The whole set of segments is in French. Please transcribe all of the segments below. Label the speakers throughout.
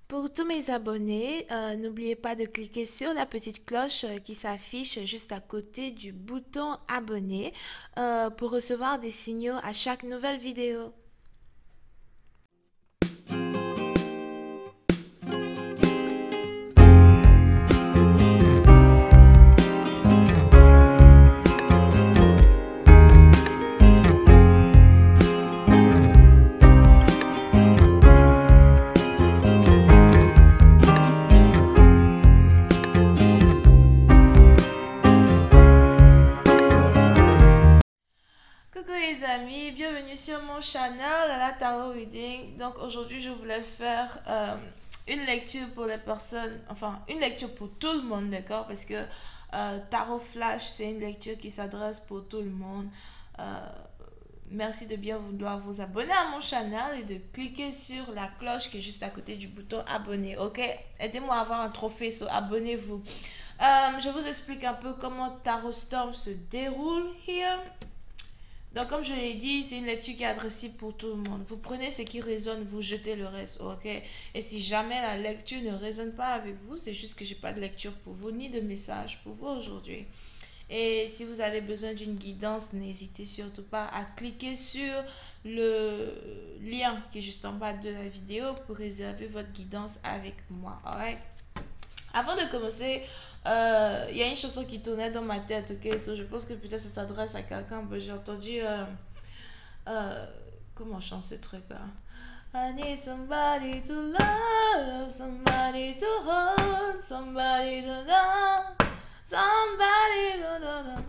Speaker 1: Pour tous mes abonnés, n'oubliez pas de cliquer sur la petite cloche qui s'affiche juste à côté du bouton abonner pour recevoir des signaux à chaque nouvelle vidéo. Coucou les amis, bienvenue sur mon channel à la Tarot Reading. Donc aujourd'hui je voulais faire une lecture pour les personnes, enfin une lecture pour tout le monde, d'accord? Parce que Tarot Flash c'est une lecture qui s'adresse pour tout le monde. Merci de bien vouloir vous abonner à mon channel et de cliquer sur la cloche qui est juste à côté du bouton abonner, ok? Aidez-moi à avoir un trophée, so abonnez-vous. Je vous explique un peu comment Tarot Storm se déroule here. Donc, comme je l'ai dit, c'est une lecture qui est adressée pour tout le monde. Vous prenez ce qui résonne, vous jetez le reste, ok? Et si jamais la lecture ne résonne pas avec vous, c'est juste que j'ai pas de lecture pour vous, ni de message pour vous aujourd'hui. Et si vous avez besoin d'une guidance, n'hésitez surtout pas à cliquer sur le lien qui est juste en bas de la vidéo pour réserver votre guidance avec moi, alright? Avant de commencer, il y a une chanson qui tournait dans ma tête, ok? So, je pense que peut-être ça s'adresse à quelqu'un. Ben, j'ai entendu. Comment on chante ce truc-là? I need somebody to love, somebody to hold, somebody to love, somebody to love.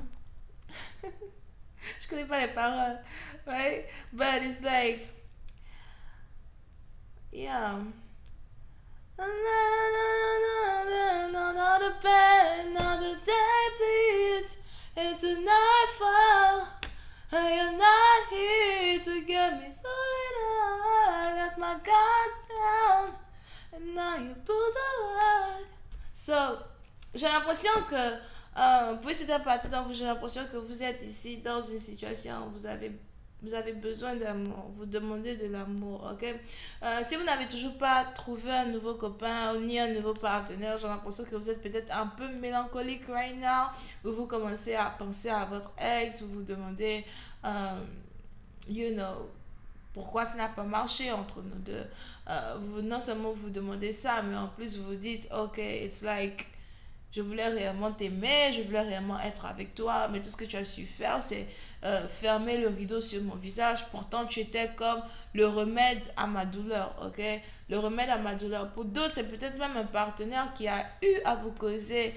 Speaker 1: Je connais pas les paroles, right? But it's like, yeah. Another bed, another day bleeds into nightfall. And you're not here to get me through it all. I let my guard down, and now you pull the rug. So, j'ai l'impression que, puis c'est un parti dans vous, j'ai l'impression que vous êtes ici dans une situation où vous avez besoin d'amour, vous demandez de l'amour, ok? Si vous n'avez toujours pas trouvé un nouveau copain ou ni un nouveau partenaire, j'ai l'impression que vous êtes peut-être un peu mélancolique right now, où vous commencez à penser à votre ex, vous vous demandez, you know, pourquoi ça n'a pas marché entre nous deux. Vous, non seulement vous demandez ça, mais en plus vous vous dites, ok, it's like, je voulais réellement t'aimer, je voulais réellement être avec toi, mais tout ce que tu as su faire, c'est fermer le rideau sur mon visage. Pourtant, tu étais comme le remède à ma douleur, ok? Le remède à ma douleur. Pour d'autres, c'est peut-être même un partenaire qui a eu à vous causer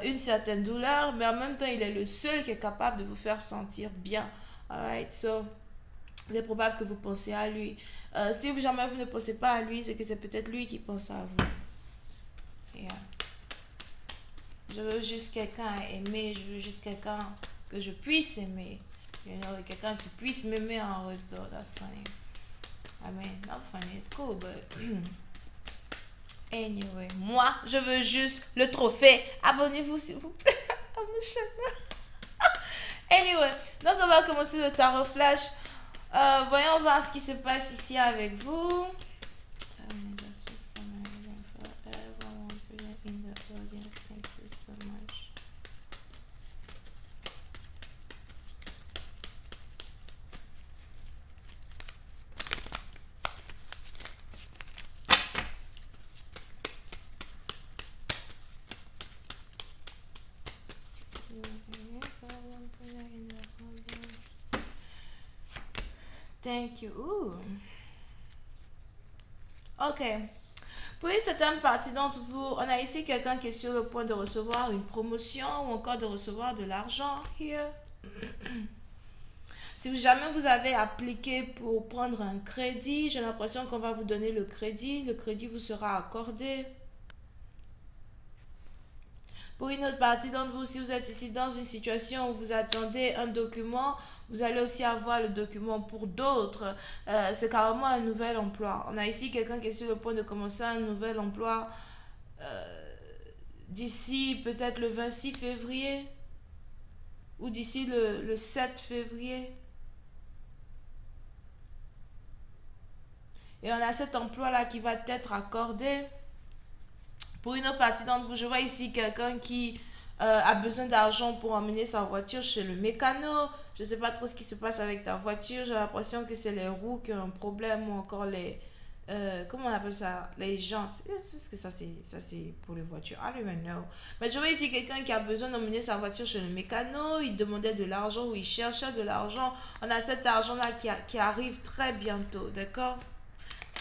Speaker 1: une certaine douleur, mais en même temps, il est le seul qui est capable de vous faire sentir bien. Alright, so, il est probable que vous pensez à lui. Si jamais vous ne pensez pas à lui, c'est que c'est peut-être lui qui pense à vous. Yeah. Je veux juste quelqu'un à aimer, je veux juste quelqu'un que je puisse aimer. You know, quelqu'un qui puisse m'aimer en retour. That's funny. I mean, not funny, it's cool, but anyway, moi, je veux juste le trophée. Abonnez-vous, s'il vous plaît, à mon channel. Anyway, donc on va commencer le tarot flash. Voyons voir ce qui se passe ici avec vous. Thank you. Ooh. Ok. Pour une certaine partie d'entre vous, on a ici quelqu'un qui est sur le point de recevoir une promotion ou encore de recevoir de l'argent. Here. Si jamais vous avez appliqué pour prendre un crédit, j'ai l'impression qu'on va vous donner le crédit. Le crédit vous sera accordé. Pour une autre partie d'entre vous, si vous êtes ici dans une situation où vous attendez un document, vous allez aussi avoir le document. Pour d'autres, c'est carrément un nouvel emploi. On a ici quelqu'un qui est sur le point de commencer un nouvel emploi d'ici peut-être le 26 février ou d'ici le 7 février. Et on a cet emploi-là qui va t'être accordé. Pour une autre partie d'entre vous, je vois ici quelqu'un qui a besoin d'argent pour emmener sa voiture chez le mécano. Je ne sais pas trop ce qui se passe avec ta voiture. J'ai l'impression que c'est les roues qui ont un problème ou encore les... comment on appelle ça? Les jantes. Parce que ça, c'est pour les voitures. I don't even know. Mais je vois ici quelqu'un qui a besoin d'emmener sa voiture chez le mécano. Il demandait de l'argent ou il cherchait de l'argent. On a cet argent-là qui arrive très bientôt. D'accord?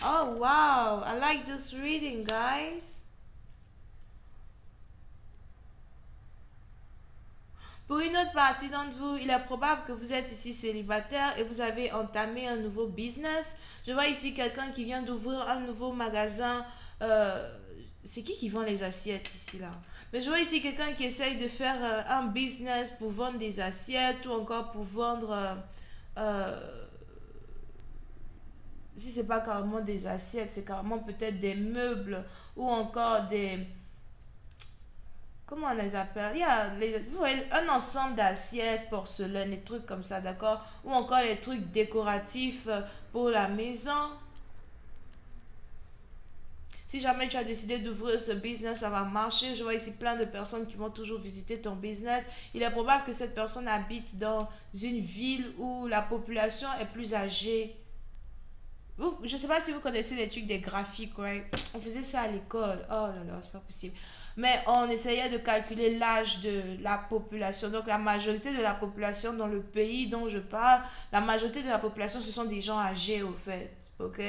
Speaker 1: Oh, wow. I like this reading, guys. Pour une autre partie d'entre vous, il est probable que vous êtes ici célibataire et vous avez entamé un nouveau business. Je vois ici quelqu'un qui vient d'ouvrir un nouveau magasin. C'est qui vend les assiettes ici là? Mais je vois ici quelqu'un qui essaye de faire un business pour vendre des assiettes ou encore pour vendre... si c'est pas carrément des assiettes, c'est carrément peut-être des meubles ou encore des... Comment on les appelle? Il y a vous voyez, un ensemble d'assiettes, porcelaine, des trucs comme ça, d'accord? Ou encore les trucs décoratifs pour la maison. Si jamais tu as décidé d'ouvrir ce business, ça va marcher. Je vois ici plein de personnes qui vont toujours visiter ton business. Il est probable que cette personne habite dans une ville où la population est plus âgée. Je ne sais pas si vous connaissez les trucs des graphiques, right? On faisait ça à l'école. Oh là là, c'est pas possible. Mais on essayait de calculer l'âge de la population. Donc la majorité de la population dans le pays dont je parle, la majorité de la population, ce sont des gens âgés au fait. Ok?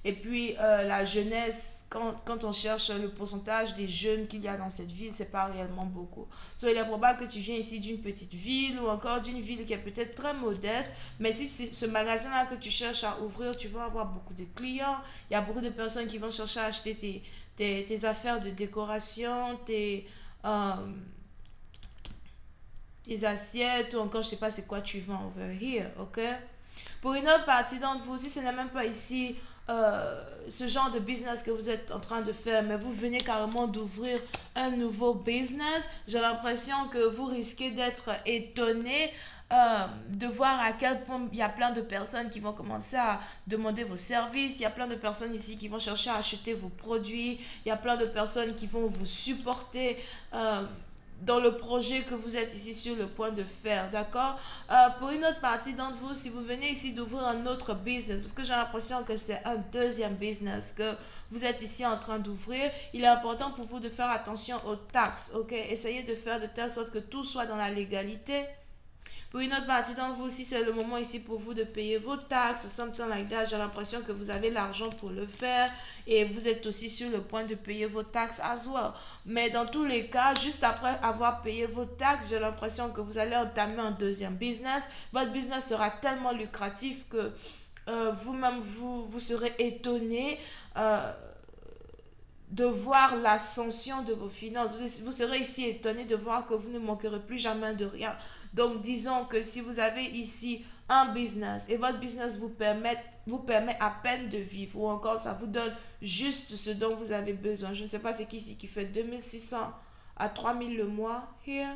Speaker 1: Et puis la jeunesse, quand on cherche le pourcentage des jeunes qu'il y a dans cette ville, c'est pas réellement beaucoup. So, il est probable que tu viens ici d'une petite ville ou encore d'une ville qui est peut-être très modeste. Mais si c'est ce magasin-là que tu cherches à ouvrir, tu vas avoir beaucoup de clients. Il y a beaucoup de personnes qui vont chercher à acheter tes affaires de décoration, tes assiettes ou encore je sais pas c'est quoi tu vends over here, ok? Pour une autre partie d'entre vous, si ce n'est même pas ici ce genre de business que vous êtes en train de faire, mais vous venez carrément d'ouvrir un nouveau business, j'ai l'impression que vous risquez d'être étonné de voir à quel point il y a plein de personnes qui vont commencer à demander vos services, il y a plein de personnes ici qui vont chercher à acheter vos produits, il y a plein de personnes qui vont vous supporter dans le projet que vous êtes ici sur le point de faire, d'accord? Pour une autre partie d'entre vous, si vous venez ici d'ouvrir un autre business, parce que j'ai l'impression que c'est un deuxième business que vous êtes ici en train d'ouvrir, il est important pour vous de faire attention aux taxes, ok? Essayez de faire de telle sorte que tout soit dans la légalité. Pour une autre partie d'entre vous, si c'est le moment ici pour vous de payer vos taxes, something like that, j'ai l'impression que vous avez l'argent pour le faire et vous êtes aussi sur le point de payer vos taxes as well. Mais dans tous les cas, juste après avoir payé vos taxes, j'ai l'impression que vous allez entamer un deuxième business. Votre business sera tellement lucratif que vous-même, vous serez étonné de voir l'ascension de vos finances. Vous serez ici étonné de voir que vous ne manquerez plus jamais de rien. Donc, disons que si vous avez ici un business et votre business vous permet à peine de vivre ou encore ça vous donne juste ce dont vous avez besoin. Je ne sais pas c'est qui ici qui fait 2600 à 3000 le mois. Here.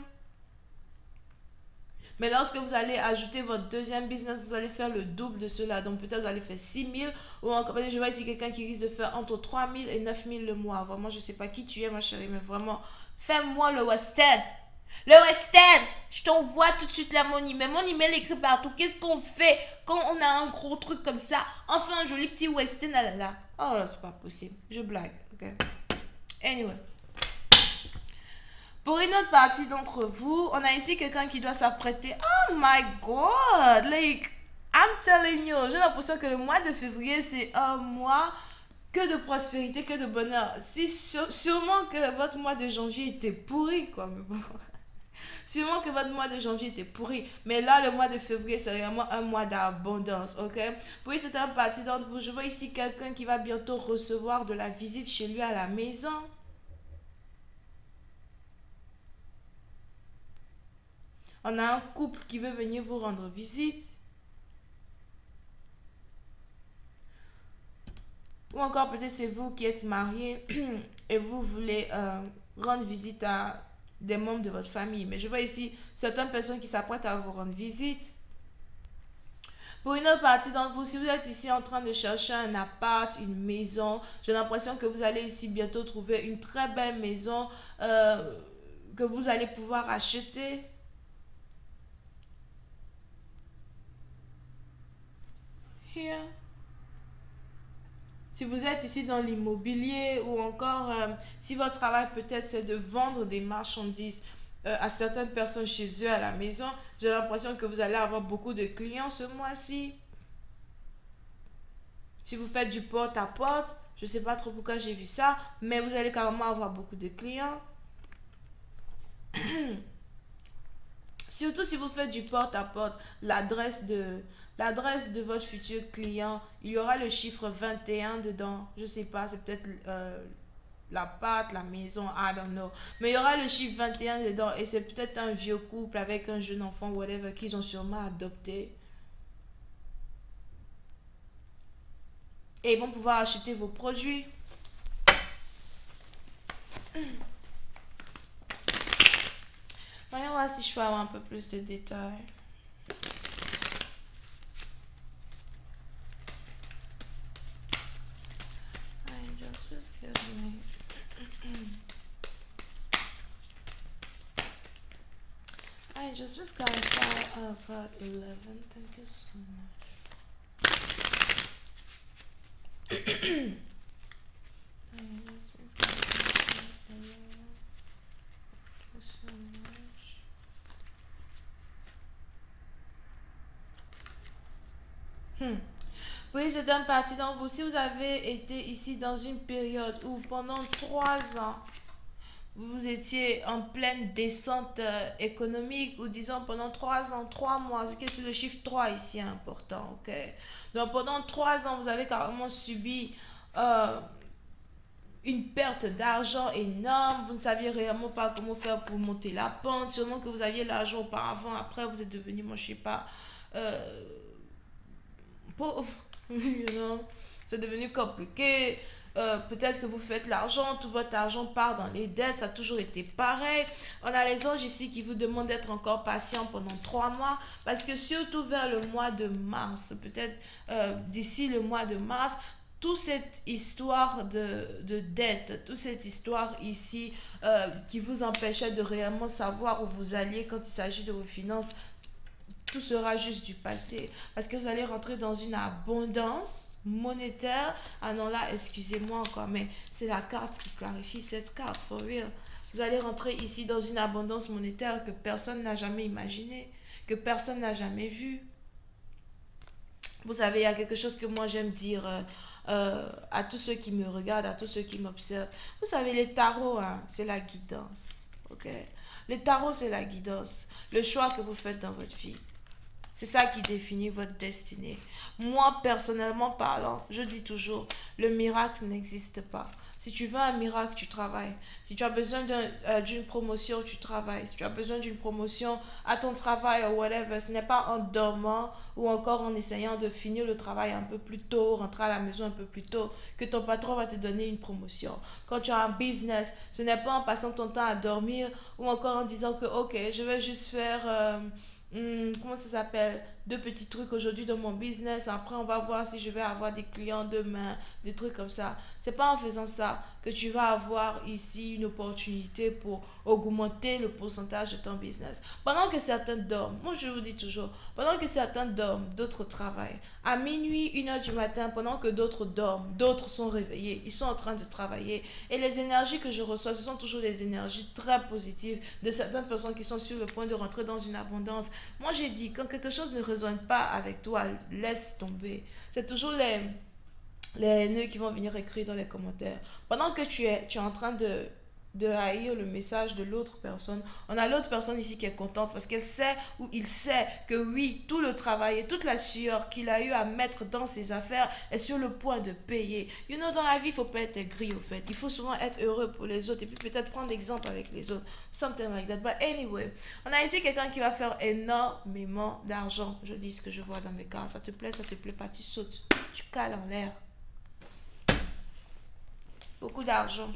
Speaker 1: Mais lorsque vous allez ajouter votre deuxième business, vous allez faire le double de cela. Donc peut-être vous allez faire 6000 ou encore, je vois ici quelqu'un qui risque de faire entre 3000 et 9000 le mois. Vraiment, je ne sais pas qui tu es, ma chérie, mais vraiment, fais-moi le West End. Le West End, je t'envoie tout de suite là mon email. Mon email est écrit partout. Qu'est-ce qu'on fait quand on a un gros truc comme ça? Enfin, un joli petit West End, là, là. Oh là, c'est pas possible. Je blague, ok? Anyway. Pour une autre partie d'entre vous, on a ici quelqu'un qui doit s'apprêter. Oh my God! Like, I'm telling you, j'ai l'impression que le mois de février, c'est un mois que de prospérité, que de bonheur. Si sûrement que votre mois de janvier était pourri, quoi. Mais bon. Sûrement que votre mois de janvier était pourri. Mais là, le mois de février, c'est vraiment un mois d'abondance, ok? Puis, c'est un parti d'entre vous. Je vois ici quelqu'un qui va bientôt recevoir de la visite chez lui à la maison. On a un couple qui veut venir vous rendre visite. Ou encore peut-être c'est vous qui êtes marié et vous voulez rendre visite à des membres de votre famille. Mais je vois ici certaines personnes qui s'apprêtent à vous rendre visite. Pour une autre partie d'entre vous, si vous êtes ici en train de chercher un appart, une maison, j'ai l'impression que vous allez ici bientôt trouver une très belle maison que vous allez pouvoir acheter. Here. Si vous êtes ici dans l'immobilier ou encore si votre travail peut-être c'est de vendre des marchandises à certaines personnes chez eux à la maison, j'ai l'impression que vous allez avoir beaucoup de clients ce mois-ci. Si vous faites du porte-à-porte, je ne sais pas trop pourquoi j'ai vu ça, mais vous allez carrément avoir beaucoup de clients. Surtout si vous faites du porte-à-porte, l'adresse de votre futur client, il y aura le chiffre 21 dedans. Je ne sais pas, c'est peut-être l'appart, la maison, I don't know. Mais il y aura le chiffre 21 dedans et c'est peut-être un vieux couple avec un jeune enfant, whatever, qu'ils ont sûrement adopté. Et ils vont pouvoir acheter vos produits. Voyons voir si je peux avoir un peu plus de détails. I just was clarify about 11. Thank you so much. I just was clarify 11. Thank you so much. Oui, c'est une partie d'entre vous. Si vous avez été ici dans une période où pendant 3 ans, vous étiez en pleine descente économique, ou disons pendant 3 ans, 3 mois, c'est le chiffre 3 ici important, ok? Donc pendant 3 ans, vous avez carrément subi une perte d'argent énorme, vous ne saviez réellement pas comment faire pour monter la pente, seulement que vous aviez l'argent auparavant, après vous êtes devenu, moi je sais pas, pauvre, you know? C'est devenu compliqué. Peut-être que vous faites l'argent, tout votre argent part dans les dettes, ça a toujours été pareil. On a les anges ici qui vous demandent d'être encore patient pendant 3 mois, parce que surtout vers le mois de mars, peut-être d'ici le mois de mars, toute cette histoire de dette, toute cette histoire ici qui vous empêchait de réellement savoir où vous alliez quand il s'agit de vos finances, tout sera juste du passé. Parce que vous allez rentrer dans une abondance monétaire. Ah non, là, excusez-moi encore, mais c'est la carte qui clarifie cette carte, for real. Vous allez rentrer ici dans une abondance monétaire que personne n'a jamais imaginée, que personne n'a jamais vue. Vous savez, il y a quelque chose que moi j'aime dire à tous ceux qui me regardent, à tous ceux qui m'observent. Vous savez, les tarots, hein, c'est la guidance. Ok? Les tarots, c'est la guidance. Le choix que vous faites dans votre vie. C'est ça qui définit votre destinée. Moi, personnellement parlant, je dis toujours, le miracle n'existe pas. Si tu veux un miracle, tu travailles. Si tu as besoin d'une promotion, tu travailles. Si tu as besoin d'une promotion à ton travail ou whatever, ce n'est pas en dormant ou encore en essayant de finir le travail un peu plus tôt, rentrer à la maison un peu plus tôt, que ton patron va te donner une promotion. Quand tu as un business, ce n'est pas en passant ton temps à dormir ou encore en disant que, ok, je vais juste faire... comment ça s'appelle, 2 petits trucs aujourd'hui dans mon business, après on va voir si je vais avoir des clients demain, des trucs comme ça. C'est pas en faisant ça que tu vas avoir ici une opportunité pour augmenter le pourcentage de ton business. Pendant que certains dorment, moi je vous dis toujours, pendant que certains dorment, d'autres travaillent. À minuit, 1h du matin, pendant que d'autres dorment, d'autres sont réveillés, ils sont en train de travailler. Et les énergies que je reçois, ce sont toujours des énergies très positives de certaines personnes qui sont sur le point de rentrer dans une abondance. Moi j'ai dit, quand quelque chose ne résonne pas avec toi, laisse tomber. C'est toujours les haineux qui vont venir écrire dans les commentaires. Pendant que tu es en train de haïr le message de l'autre personne, on a l'autre personne ici qui est contente parce qu'elle sait ou il sait que oui, tout le travail et toute la sueur qu'il a eu à mettre dans ses affaires est sur le point de payer. You know, dans la vie, il ne faut pas être aigri au fait. Il faut souvent être heureux pour les autres et puis peut-être prendre exemple avec les autres. Something like that. But anyway, on a ici quelqu'un qui va faire énormément d'argent. Je dis ce que je vois dans mes cas. Ça te plaît pas, tu sautes. Tu cales en l'air. Beaucoup d'argent.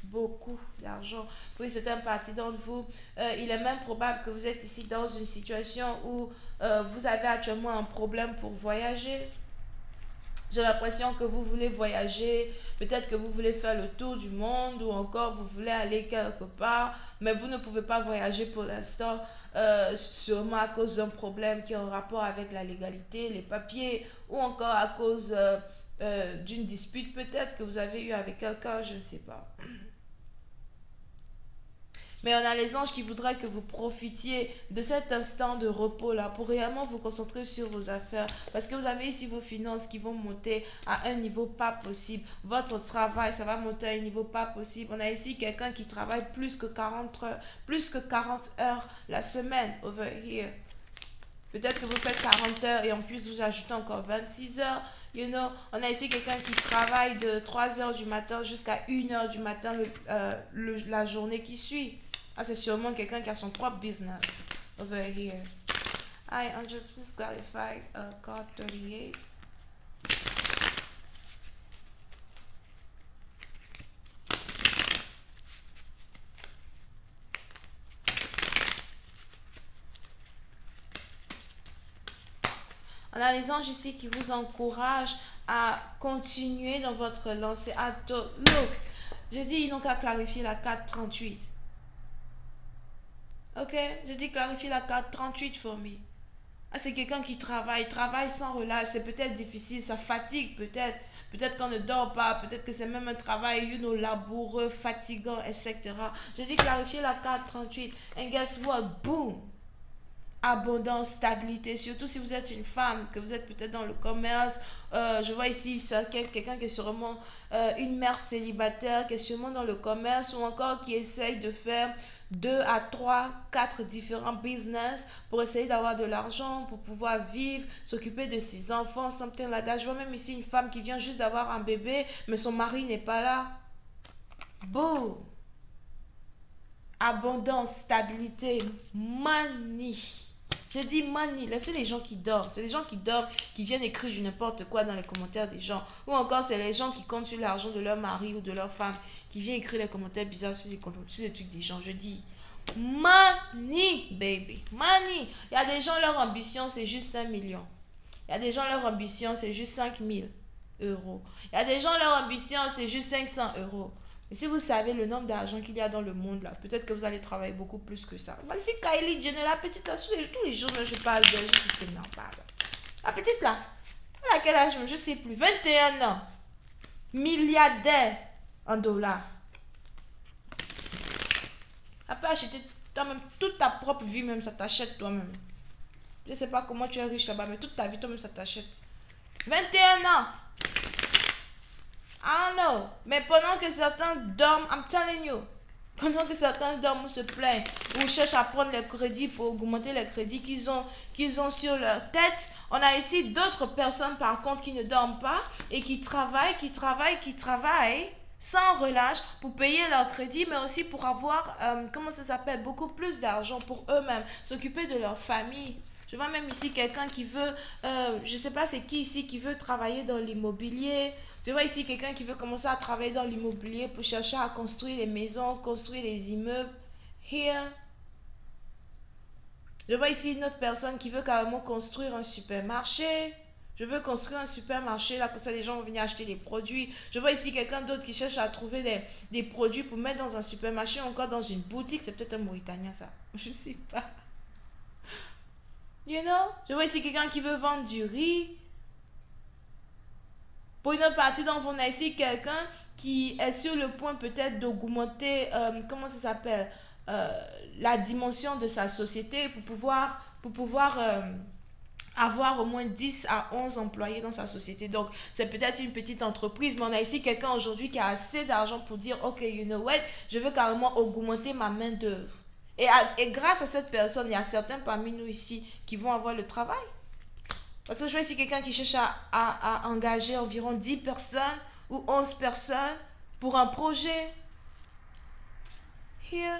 Speaker 1: beaucoup d'argent. Pour c'est un parti d'entre vous, il est même probable que vous êtes ici dans une situation où vous avez actuellement un problème pour voyager. J'ai l'impression que vous voulez voyager, peut-être que vous voulez faire le tour du monde ou encore vous voulez aller quelque part, mais vous ne pouvez pas voyager pour l'instant, sûrement à cause d'un problème qui est en rapport avec la légalité, les papiers, ou encore à cause d'une dispute peut-être que vous avez eue avec quelqu'un, je ne sais pas. Mais on a les anges qui voudraient que vous profitiez de cet instant de repos-là pour réellement vous concentrer sur vos affaires. Parce que vous avez ici vos finances qui vont monter à un niveau pas possible. Votre travail, ça va monter à un niveau pas possible. On a ici quelqu'un qui travaille plus que 40 heures, la semaine over here. Peut-être que vous faites 40 heures et en plus vous ajoutez encore 26 heures. You know, on a ici quelqu'un qui travaille de 3 heures du matin jusqu'à 1 heure du matin la journée qui suit. Ah, c'est sûrement quelqu'un qui a son propre business over here. Hi, I'm just please clarify card 38. On a les anges ici qui vous encouragent à continuer dans votre lancée. Look, je dis ils n'ont qu'à clarifier la carte 38. Ok, je dis clarifier la carte 38 for me. Ah, c'est quelqu'un qui travaille sans relâche. C'est peut-être difficile, ça fatigue peut-être. Peut-être qu'on ne dort pas, peut-être que c'est même un travail, laboureux, fatigant, etc. Je dis clarifier la carte 38. And guess what? Boom! Abondance, stabilité, surtout si vous êtes une femme, que vous êtes peut-être dans le commerce. Je vois ici quelqu'un qui est sûrement une mère célibataire, qui est sûrement dans le commerce ou encore qui essaye de faire 2 à 3, 4 différents business pour essayer d'avoir de l'argent, pour pouvoir vivre, s'occuper de ses enfants, something like that. Je vois même ici une femme qui vient juste d'avoir un bébé, mais son mari n'est pas là. Boom! Abondance, stabilité, money. Je dis money, laissez les gens qui dorment. C'est les gens qui dorment, qui viennent écrire du n'importe quoi dans les commentaires des gens. Ou encore, c'est les gens qui comptent sur l'argent de leur mari ou de leur femme, qui viennent écrire les commentaires bizarres sur les trucs des gens. Je dis money, baby. Money. Il y a des gens, leur ambition, c'est juste 1 million. Il y a des gens, leur ambition, c'est juste 5 000 euros. Il y a des gens, leur ambition, c'est juste 500 euros. Mais si vous savez le nombre d'argent qu'il y a dans le monde là, peut-être que vous allez travailler beaucoup plus que ça. Voici Kylie Jenner, la petite là, tous les jours, je parle d'elle, je dis que non, pas. La petite là, elle a quel âge, je sais plus, 21 ans, milliardaire en dollars. Elle peut acheter toi-même toute ta propre vie, même ça t'achète toi-même. Je sais pas comment tu es riche là-bas, mais toute ta vie toi-même ça t'achète. 21 ans. I don't know. Mais pendant que certains dorment, I'm telling you, pendant que certains dorment ou se plaignent, ou cherchent à prendre les crédits pour augmenter les crédits qu'ils ont sur leur tête, on a ici d'autres personnes par contre qui ne dorment pas et qui travaillent sans relâche pour payer leur crédit, mais aussi pour avoir, beaucoup plus d'argent pour eux-mêmes, s'occuper de leur famille. Je vois même ici quelqu'un qui veut, je ne sais pas c'est qui ici, qui veut travailler dans l'immobilier. Je vois ici quelqu'un qui veut commencer à travailler dans l'immobilier pour chercher à construire les maisons, construire les immeubles. Here. Je vois ici une autre personne qui veut carrément construire un supermarché. Je veux construire un supermarché, là, comme ça les gens vont venir acheter des produits. Je vois ici quelqu'un d'autre qui cherche à trouver des produits pour mettre dans un supermarché, encore dans une boutique. C'est peut-être un Mauritanien, ça. Je ne sais pas. You know? Je vois ici quelqu'un qui veut vendre du riz. Pour une autre partie d'entre vous, on a ici quelqu'un qui est sur le point peut-être d'augmenter, la dimension de sa société pour pouvoir avoir au moins 10 à 11 employés dans sa société. Donc, c'est peut-être une petite entreprise, mais on a ici quelqu'un aujourd'hui qui a assez d'argent pour dire, OK, you know what, je veux carrément augmenter ma main d'œuvre. Et grâce à cette personne, il y a certains parmi nous ici qui vont avoir le travail. Parce que je vois ici quelqu'un qui cherche à engager environ 10 personnes ou 11 personnes pour un projet. Here.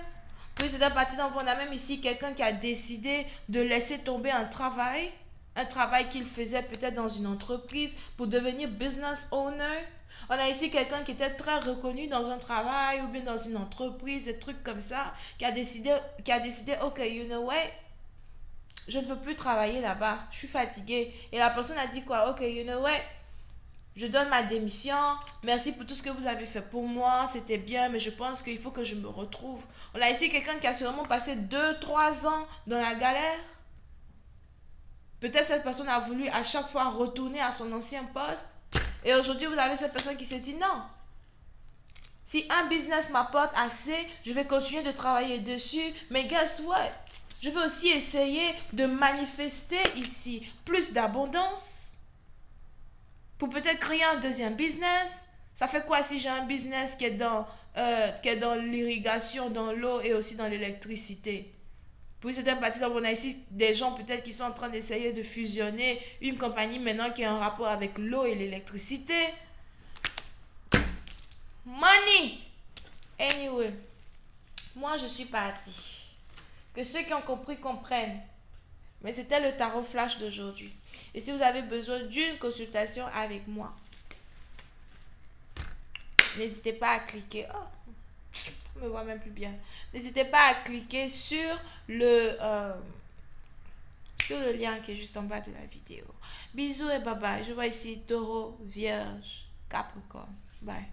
Speaker 1: Puis c'est un parti d'enfant. On a même ici quelqu'un qui a décidé de laisser tomber un travail qu'il faisait peut-être dans une entreprise pour devenir business owner. On a ici quelqu'un qui était très reconnu dans un travail ou bien dans une entreprise, des trucs comme ça, qui a décidé, ok, you know what, je ne veux plus travailler là-bas, je suis fatigué. Et la personne a dit quoi? Ok, you know what, je donne ma démission, merci pour tout ce que vous avez fait pour moi, c'était bien, mais je pense qu'il faut que je me retrouve. On a ici quelqu'un qui a sûrement passé 2, 3 ans dans la galère. Peut-être cette personne a voulu à chaque fois retourner à son ancien poste. Et aujourd'hui, vous avez cette personne qui se dit non. Si un business m'apporte assez, je vais continuer de travailler dessus. Mais guess what? Je vais aussi essayer de manifester ici plus d'abondance pour peut-être créer un deuxième business. Ça fait quoi si j'ai un business qui est dans l'irrigation, dans l'eau et aussi dans l'électricité? Pour certaines parties, on a ici des gens peut-être qui sont en train d'essayer de fusionner une compagnie maintenant qui a un rapport avec l'eau et l'électricité. Money! Anyway, moi je suis partie. Que ceux qui ont compris comprennent. Mais c'était le tarot flash d'aujourd'hui. Et si vous avez besoin d'une consultation avec moi, n'hésitez pas à cliquer. Oh, je me vois même plus bien. N'hésitez pas à cliquer sur le lien qui est juste en bas de la vidéo. Bisous et bye bye. Je vois ici Taureau, Vierge, Capricorne. Bye.